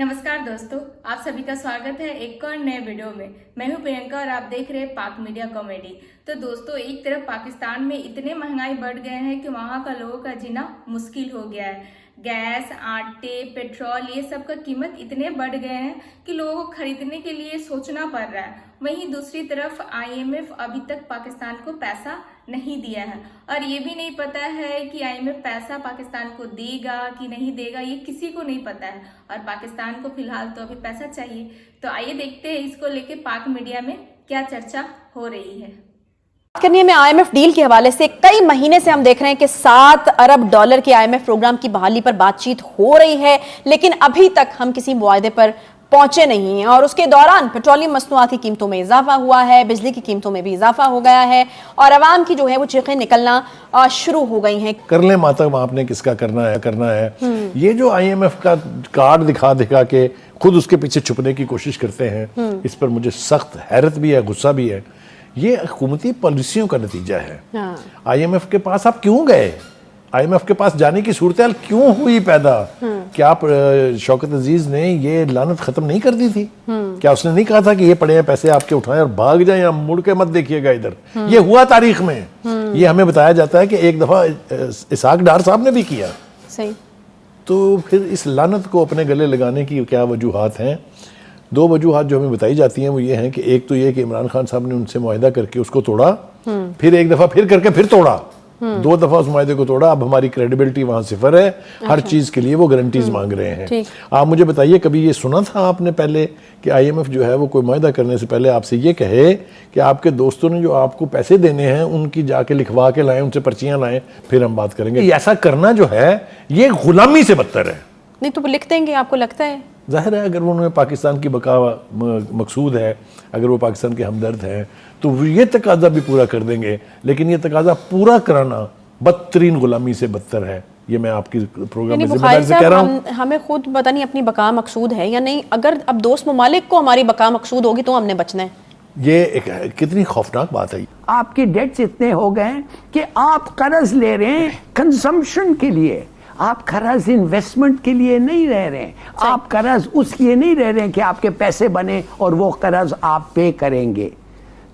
नमस्कार दोस्तों, आप सभी का स्वागत है एक और नए वीडियो में। मैं हूं प्रियंका और आप देख रहे हैं पाक मीडिया कॉमेडी। तो दोस्तों, एक तरफ पाकिस्तान में इतने महंगाई बढ़ गए हैं कि वहां का लोगों का जीना मुश्किल हो गया है। गैस, आटे, पेट्रोल ये सब का कीमत इतने बढ़ गए हैं कि लोगों को खरीदने के लिए सोचना पड़ रहा है। वहीं दूसरी तरफ IMF अभी तक पाकिस्तान को पैसा नहीं दिया है और ये भी नहीं पता है कि IMF पैसा पाकिस्तान को देगा कि नहीं देगा, ये किसी को नहीं पता है। और पाकिस्तान को फिलहाल तो अभी पैसा चाहिए। तो आइए देखते हैं इसको लेके पाक मीडिया में क्या चर्चा हो रही है। बात करनी है मैं IMF डील के हवाले से। कई महीने से हम देख रहे हैं कि $7 अरब के IMF प्रोग्राम की बहाली पर बातचीत हो रही है, लेकिन अभी तक हम किसी मुआहदे पर पहुंचे नहीं हैं। और उसके दौरान पेट्रोलियम मसनूआत की कीमतों में इजाफा हुआ है, बिजली की कीमतों में भी इजाफा हो गया है और आवाम की जो है वो चीखें निकलना शुरू हो गई हैं। कर ले मातम आपने किसका करना है। ये जो IMF का कार्ड दिखा दिखा के खुद उसके पीछे छुपने की कोशिश करते हैं, इस पर मुझे सख्त हैरत भी है, गुस्सा भी है। ये हुकूमती पॉलिसियों का नतीजा है। IMF के पास आप क्यों गए? IMF के पास जाने की सूरत क्यों हुई पैदा? क्या आप शौकत अजीज ने ये लानत खत्म नहीं कर दी थी? क्या उसने नहीं कहा था कि ये पड़े हैं पैसे आपके उठाएं और भाग जाएं, या मुड़ के मत देखिएगा इधर? ये हुआ तारीख में। ये हमें बताया जाता है कि एक दफा इसहाक डार साहब ने भी किया। सही। तो फिर इस लानत को अपने गले लगाने की क्या वजूहात हैं? दो वजूहात जो हमें बताई जाती हैं वो ये हैं कि एक तो ये कि इमरान खान साहब ने उनसे मुआहिदा करके उसको तोड़ा, फिर एक दफा फिर करके फिर तोड़ा, 2 दफा उस मुआहिदे को तोड़ा। अब हमारी क्रेडिबिलिटी वहां सिफर है। हर चीज के लिए वो गारंटीज मांग रहे हैं। आप मुझे बताइए, कभी ये सुना था आपने पहले कि IMF जो है वो कोई मुआहिदा करने से पहले आपसे ये कहे कि आपके दोस्तों ने जो आपको पैसे देने हैं उनकी जाके लिखवा के लाएं, उनसे पर्चियां लाएं, फिर हम बात करेंगे? ऐसा करना जो है ये गुलामी से बदतर है। नहीं तो लिख देंगे, आपको लगता है? जाहिर है, अगर उन्होंने पाकिस्तान की बका मकसूद है, अगर वो पाकिस्तान के हमदर्द हैं, तो वो ये तकाजा भी पूरा कर देंगे। लेकिन ये तकाजा पूरा कराना बदतरीन गुलामी से बदतर है। ये मैं आपकी प्रोग्राम में जिम्मेदारी से कह रहा हूँ। हमें खुद पता नहीं अपनी बका मकसूद है या नहीं। अगर अब दोस्त ममालिक को हमारी बका मकसूद होगी तो हमने बचना है। ये एक कितनी खौफनाक बात है। आपके डेट्स इतने हो गए कि आप कर्ज ले रहे हैं कंजम्पशन के लिए, आप कर्ज इन्वेस्टमेंट के लिए नहीं रह रहे हैं। आप कर्ज उसलिए नहीं रह रहे हैं कि आपके पैसे बने और वो कर्ज आप पे करेंगे।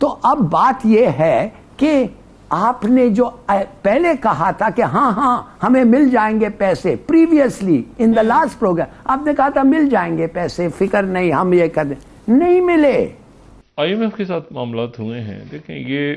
तो अब बात यह है कि आपने जो पहले कहा था कि हाँ हमें मिल जाएंगे पैसे, previously in the last programme आपने कहा था मिल जाएंगे पैसे, फिक्र नहीं, हम ये कर दें, नहीं मिले। IMF के साथ मामलात हुए हैं। देखें, ये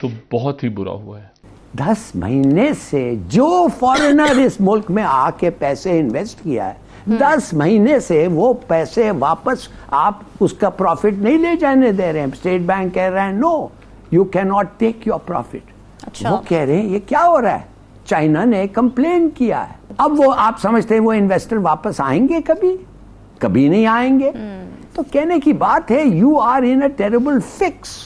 तो बहुत ही बुरा हुआ है। 10 महीने से जो फॉरेनर इस मुल्क में आके पैसे इन्वेस्ट किया है, 10 महीने से वो पैसे वापस आप उसका प्रॉफिट नहीं ले जाने दे रहे हैं। स्टेट बैंक कह रहे हैं no, you can not take your profit. अच्छा। वो कह रहे हैं ये क्या हो रहा है? चाइना ने कंप्लेन किया है। अब वो आप समझते हैं वो इन्वेस्टर वापस आएंगे? कभी नहीं आएंगे। तो कहने की बात है you are in a terrible fix.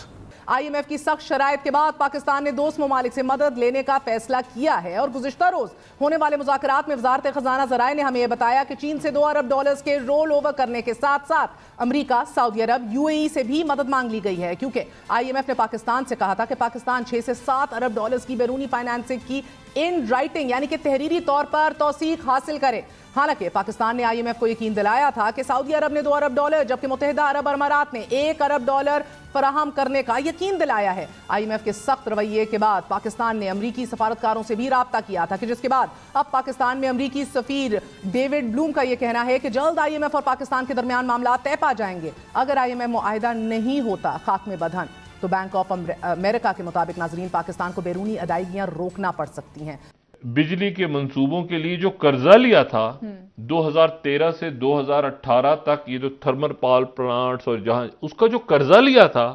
IMF की सख्त शराइत के बाद पाकिस्तान ने दोस्त ममालिक से मदद लेने का फैसला किया है और गुज़िश्ता रोज होने वाले मुज़ाकरात में वज़ारत ख़ज़ाना ज़राए ने हमें यह बताया कि चीन से $2 अरब के रोल ओवर करने के साथ साथ अमेरिका, सऊदी अरब, UAE से भी मदद मांग ली गई है, क्योंकि IMF ने पाकिस्तान से कहा था कि पाकिस्तान 6 से 7 अरब की बैरूनी फाइनेंसिंग की इन राइटिंग यानी कि तहरीरी तौर पर तौसीक हासिल करे। हालांकि पाकिस्तान ने IMF को यकीन दिलाया था कि सऊदी अरब ने $2 अरब जबकि मुत्तहिदा अरब अमारात ने $1 अरब फराहम करने का यकीन दिलाया है। IMF के सख्त रवैये के बाद पाकिस्तान ने अमरीकी सफारतकारों से भी राब्ता किया था, कि जिसके बाद अब पाकिस्तान में अमरीकी सफीर डेविड ब्लूम का यह कहना है कि जल्द IMF और पाकिस्तान के दरमियान मामला तय पा जाएंगे। अगर IMF मुआहिदा नहीं होता खाक में बदहन, तो बैंक ऑफ अमेरिका के मुताबिक नाजरीन पाकिस्तान को बैरूनी अदायगियां रोकना पड़ सकती हैं। बिजली के मंसूबों के लिए जो कर्जा लिया था 2013 से 2018 तक, ये जो थर्मल पावर प्लांट्स और जहां उसका जो कर्जा लिया था,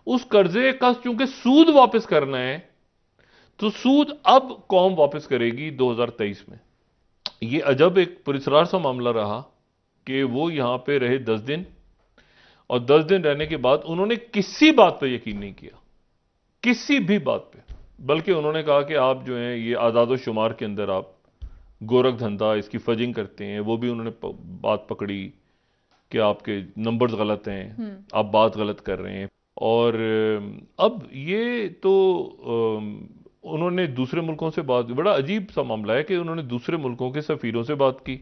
उस कर्जे का चूंकि सूद वापस करना है, तो सूद अब कौम वापस करेगी 2023 में। ये अजब एक पुरस्कार सा मामला रहा कि वो यहां पे रहे 10 दिन और 10 दिन रहने के बाद उन्होंने किसी बात पर यकीन नहीं किया, किसी भी बात पे। बल्कि उन्होंने कहा कि आप जो हैं ये आज़ाद शुमार के अंदर आप गोरख धंधा इसकी फजिंग करते हैं। वो भी उन्होंने बात पकड़ी कि आपके नंबर्स गलत हैं, आप बात गलत कर रहे हैं। और अब ये तो उन्होंने दूसरे मुल्कों से बात, बड़ा अजीब सा मामला है कि उन्होंने दूसरे मुल्कों के सफ़ीरों से बात की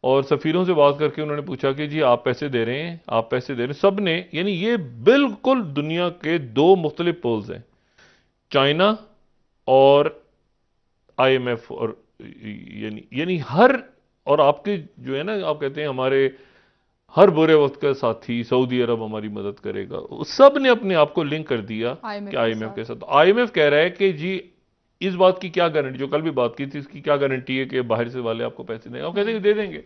और सफ़ीरों से बात करके उन्होंने पूछा कि जी आप पैसे दे रहे हैं, आप पैसे दे रहे हैं, सब ने, यानी ये बिल्कुल दुनिया के दो मुख्तलिफ पोल्स हैं, चाइना और IMF, और यानी हर, और आपके जो है ना, आप कहते हैं हमारे हर बुरे वक्त का साथी सऊदी अरब हमारी मदद करेगा, सब ने अपने आप को लिंक कर दिया कि IMF के साथ। IMF कह रहा है कि जी इस बात की क्या गारंटी, जो कल भी बात की थी, इसकी क्या गारंटी है कि बाहर से वाले आपको पैसे देंगे? आप कहते हैं दे देंगे।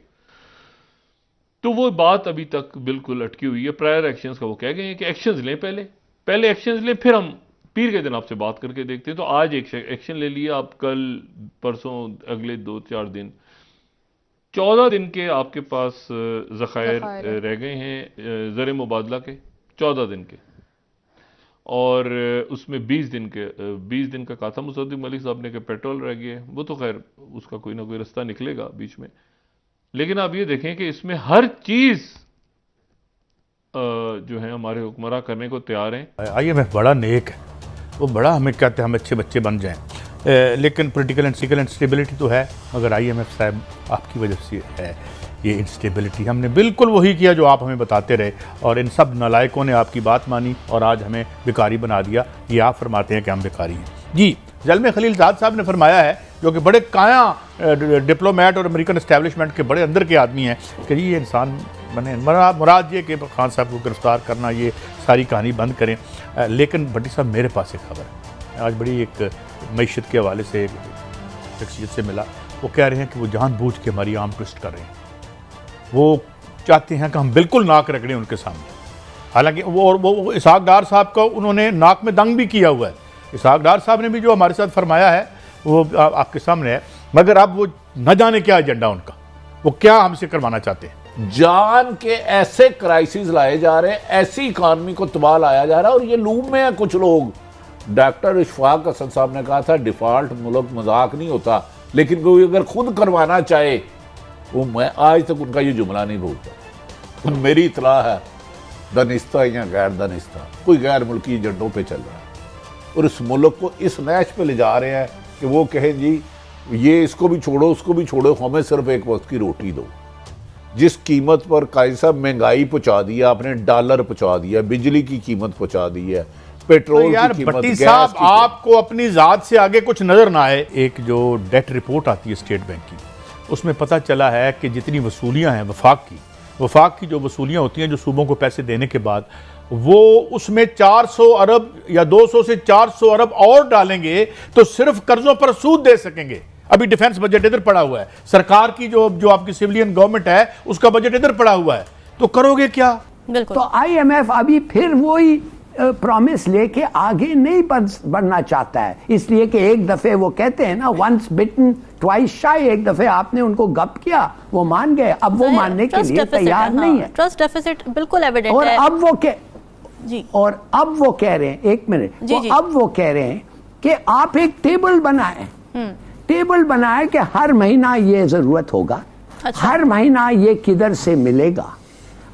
तो वो बात अभी तक बिल्कुल अटकी हुई है। प्रायर एक्शंस का वो कह गए हैं कि एक्शंस लें, पहले एक्शंस लें, फिर हम पीर के दिन आपसे बात करके देखते हैं। तो आज एक एक्शन ले लिया, आप कल परसों अगले 2-4 दिन, 14 दिन के आपके पास ज़खायर रह गए हैं ज़र मुबादला के, 14 दिन के, और उसमें 20 दिन का कहा था मुसद्दिक मलिक साहब ने कि पेट्रोल रह गया है। वो तो खैर उसका कोई ना कोई रास्ता निकलेगा बीच में, लेकिन आप ये देखें कि इसमें हर चीज़ जो है हमारे हुक्मरान करने को तैयार हैं। IMF बड़ा नेक है, वो बड़ा हमें कहते हैं हम अच्छे बच्चे बन जाएं, लेकिन पॉलिटिकल एंड इंस्टेबिलिटी तो है, मगर IMF साहब आपकी वजह से है ये इंस्टेबिलिटी। हमने बिल्कुल वही किया जो आप हमें बताते रहे, और इन सब नालायकों ने आपकी बात मानी और आज हमें भिखारी बना दिया। ये आप फरमाते हैं कि हम भिखारी हैं। जी, ज़ल्मे खलीलज़ाद साहब ने फरमाया है, जो कि बड़े काया डिप्लोमेट और अमेरिकन एस्टेब्लिशमेंट के बड़े अंदर के आदमी हैं, कि ये इंसान बने, मुराद ये कि खान साहब को गिरफ्तार करना, ये सारी कहानी बंद करें। लेकिन भट्टी साहब, मेरे पास एक खबर है, आज बड़ी एक मईशत के हवाले से एक शख्सियत से मिला, वो कह रहे हैं कि वो जानबूझ के हमारी आर्म ट्विस्ट कर रहे हैं। वो चाहते हैं कि हम बिल्कुल नाक रगड़ें उनके सामने। हालांकि वो इसहाक डार साहब को उन्होंने नाक में दंग भी किया हुआ है। इसहाक डार साहब ने भी जो हमारे साथ फरमाया है वो आपके सामने है, मगर अब वो न जाने क्या एजेंडा उनका, वो क्या हमसे करवाना चाहते हैं। जान के ऐसे क्राइसिस लाए जा रहे हैं, ऐसी इकॉनमी को तबाह लाया जा रहा है, और ये लूप में है कुछ लोग। डॉक्टर इशफाक हसन साहब ने कहा था डिफॉल्ट मुल्क मजाक नहीं होता, लेकिन कोई अगर खुद करवाना चाहे, वो मैं आज तक उनका ये जुमला नहीं भूलता। मेरी इतला है दनिस्ता या गैर दनिस्ता कोई गैर मुल्की एजेंडों पे चल रहा है, और इस मुल्क को इस नैश पे ले जा रहे हैं कि वो कहें जी ये इसको भी छोड़ो उसको भी छोड़ो, हमें सिर्फ एक वक्त की रोटी दो। जिस कीमत पर कायद साहब महंगाई पहुंचा दी है आपने, डॉलर पहुंचा दिया, बिजली की कीमत पहुंचा दी है, पेट्रोल तो यार की कीमत, भट्टी गैस साहब, की आपको अपनी जात से आगे कुछ नजर ना आए। एक जो डेट रिपोर्ट आती है स्टेट बैंक की, उसमें पता चला है कि जितनी वसूलियां हैं वफाक की जो वसूलियां होती हैं जो सूबों को पैसे देने के बाद, वो उसमें 400 अरब या 200 से 400 अरब और डालेंगे तो सिर्फ कर्जों पर सूद दे सकेंगे। अभी डिफेंस बजट इधर पड़ा हुआ है, सरकार की जो आपकी सिविलियन गवर्नमेंट है उसका बजट इधर पड़ा हुआ है, तो करोगे क्या? बिल्कुल। तो IMF अभी फिर वही प्रॉमिस लेके आगे नहीं बढ़ना चाहता है, इसलिए कि एक दफे वो कहते हैं ना, वंस बिटन ट्वाइस शाई, एक दफे आपने उनको गप किया वो मान गए, अब वो मानने के लिए तैयार नहीं है। ट्रस्ट डेफिसिट बिल्कुल एविडेंट और है। अब वो जी, और अब वो कह रहे हैं, एक मिनट, अब वो कह रहे हैं कि आप एक टेबल बनाए कि हर महीना ये जरूरत होगा, हर महीना ये किधर से मिलेगा।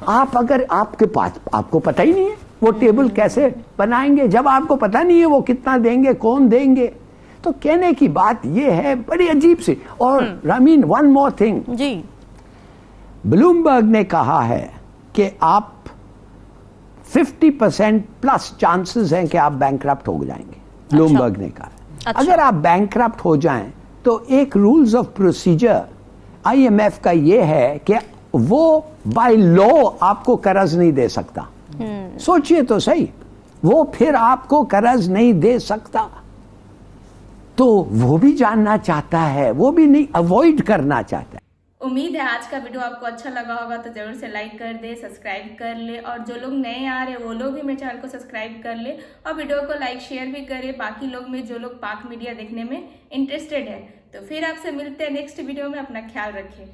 आप अगर आपके पास, आपको पता ही नहीं है वो टेबल कैसे बनाएंगे, जब आपको पता नहीं है वो कितना देंगे, कौन देंगे, तो कहने की बात ये है बड़ी अजीब सी। और रामीन, वन मोर थिंग जी, ब्लूमबर्ग ने कहा है कि आप 50% प्लस चांसेस हैं कि आप बैंकरप्ट हो जाएंगे। ब्लूमबर्ग ने कहा अगर आप बैंकरप्ट हो जाएं तो एक रूल्स ऑफ प्रोसीजर IMF का ये है कि वो बाय लॉ आपको कर्ज नहीं दे सकता। सोचिए तो सही, वो फिर आपको कर्ज नहीं दे सकता, तो वो भी जानना चाहता है, वो भी नहीं अवॉइड करना चाहता है। उम्मीद है आज का वीडियो आपको अच्छा लगा होगा, तो जरूर से लाइक कर दे, सब्सक्राइब कर ले, और जो लोग नए आ रहे हैं वो लोग भी मेरे चैनल को सब्सक्राइब कर ले और वीडियो को लाइक शेयर भी करे बाकी लोग में जो लोग पाक मीडिया देखने में इंटरेस्टेड है। तो फिर आपसे मिलते हैं नेक्स्ट वीडियो में, अपना ख्याल रखें।